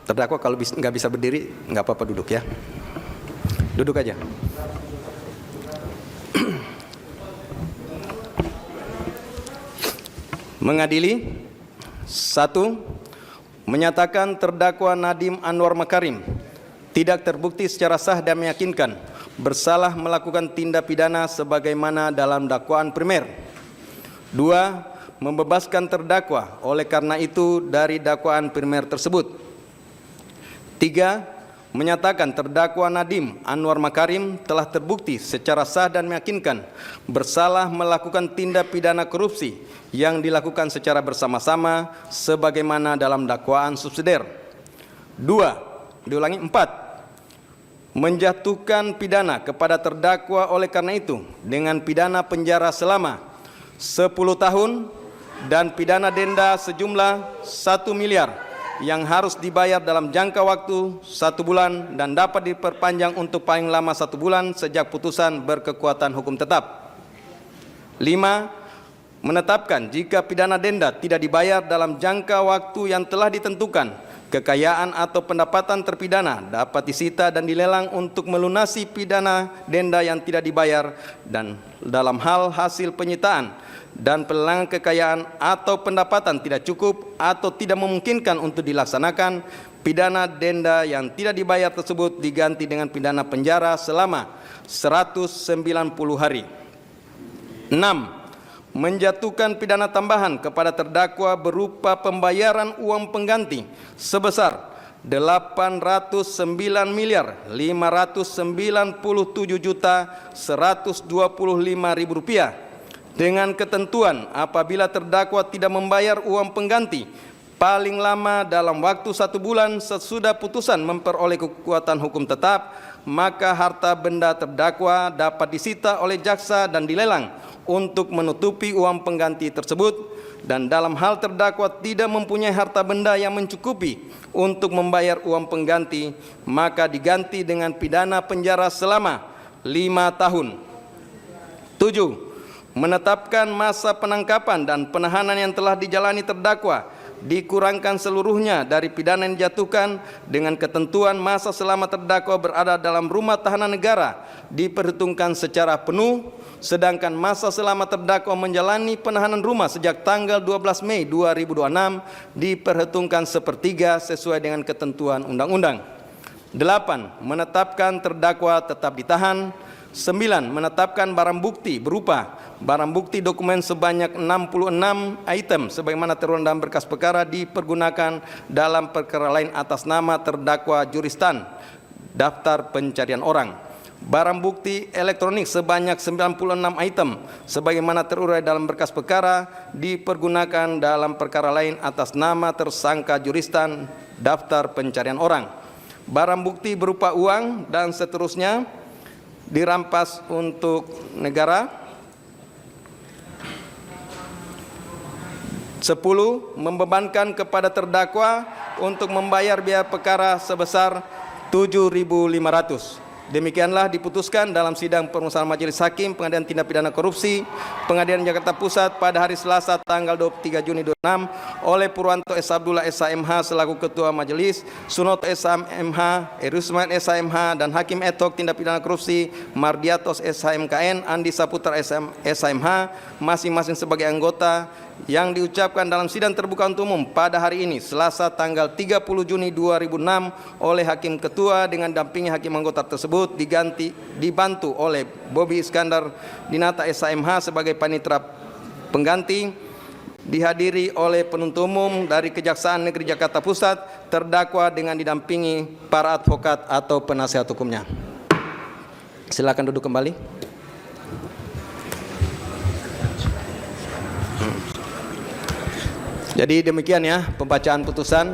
Terdakwa kalau nggak bisa berdiri, nggak apa-apa duduk ya. Duduk aja. Mengadili. 1. Menyatakan terdakwa Nadiem Anwar Makarim tidak terbukti secara sah dan meyakinkan bersalah melakukan tindak pidana sebagaimana dalam dakwaan primer. 2. Membebaskan terdakwa oleh karena itu dari dakwaan primer tersebut. 3. Menyatakan terdakwa Nadiem Anwar Makarim telah terbukti secara sah dan meyakinkan bersalah melakukan tindak pidana korupsi yang dilakukan secara bersama-sama sebagaimana dalam dakwaan subsidiar. 4. Menjatuhkan pidana kepada terdakwa oleh karena itu dengan pidana penjara selama 10 tahun dan pidana denda sejumlah 1 miliar yang harus dibayar dalam jangka waktu 1 bulan dan dapat diperpanjang untuk paling lama 1 bulan sejak putusan berkekuatan hukum tetap. 5. Menetapkan jika pidana denda tidak dibayar dalam jangka waktu yang telah ditentukan, kekayaan atau pendapatan terpidana dapat disita dan dilelang untuk melunasi pidana denda yang tidak dibayar, dan dalam hal hasil penyitaan dan pelelangan kekayaan atau pendapatan tidak cukup atau tidak memungkinkan untuk dilaksanakan, pidana denda yang tidak dibayar tersebut diganti dengan pidana penjara selama 190 hari. 6. Menjatuhkan pidana tambahan kepada terdakwa berupa pembayaran uang pengganti sebesar 809.597.125.000 rupiah dengan ketentuan apabila terdakwa tidak membayar uang pengganti paling lama dalam waktu 1 bulan sesudah putusan memperoleh kekuatan hukum tetap, maka harta benda terdakwa dapat disita oleh jaksa dan dilelang untuk menutupi uang pengganti tersebut, dan dalam hal terdakwa tidak mempunyai harta benda yang mencukupi untuk membayar uang pengganti, maka diganti dengan pidana penjara selama 5 tahun. 7. Menetapkan masa penangkapan dan penahanan yang telah dijalani terdakwa dikurangkan seluruhnya dari pidana yang dijatuhkan dengan ketentuan masa selama terdakwa berada dalam rumah tahanan negara diperhitungkan secara penuh, sedangkan masa selama terdakwa menjalani penahanan rumah sejak tanggal 12 Mei 2026 diperhitungkan sepertiga sesuai dengan ketentuan undang-undang. 8. Menetapkan terdakwa tetap ditahan. 9. Menetapkan barang bukti berupa barang bukti dokumen sebanyak 66 item sebagaimana tertuang dalam berkas perkara dipergunakan dalam perkara lain atas nama terdakwa Juristan daftar pencarian orang. Barang bukti elektronik sebanyak 96 item sebagaimana terurai dalam berkas perkara dipergunakan dalam perkara lain atas nama tersangka Juristan daftar pencarian orang. Barang bukti berupa uang dan seterusnya dirampas untuk negara. 10. Membebankan kepada terdakwa untuk membayar biaya perkara sebesar 7.500. Demikianlah diputuskan dalam sidang permusawaratan Majelis Hakim Pengadilan Tindak Pidana Korupsi Pengadilan Jakarta Pusat pada hari Selasa tanggal 23 Juni 2026 oleh Purwanto S. Abdullah SHMH selaku Ketua Majelis, Sunoto SHMH, Erusman SHMH, dan Hakim ad hoc Tindak Pidana Korupsi Mardiatos SHMKN, Andi Saputra SHMH masing-masing sebagai anggota, yang diucapkan dalam sidang terbuka untuk umum pada hari ini Selasa tanggal 30 Juni 2006 oleh Hakim Ketua dengan dampingi hakim anggota tersebut dibantu oleh Bobi Iskandar Dinata SHMH sebagai panitera pengganti, dihadiri oleh penuntut umum dari Kejaksaan Negeri Jakarta Pusat, terdakwa dengan didampingi para advokat atau penasihat hukumnya. Silakan duduk kembali. Jadi demikian ya pembacaan putusan.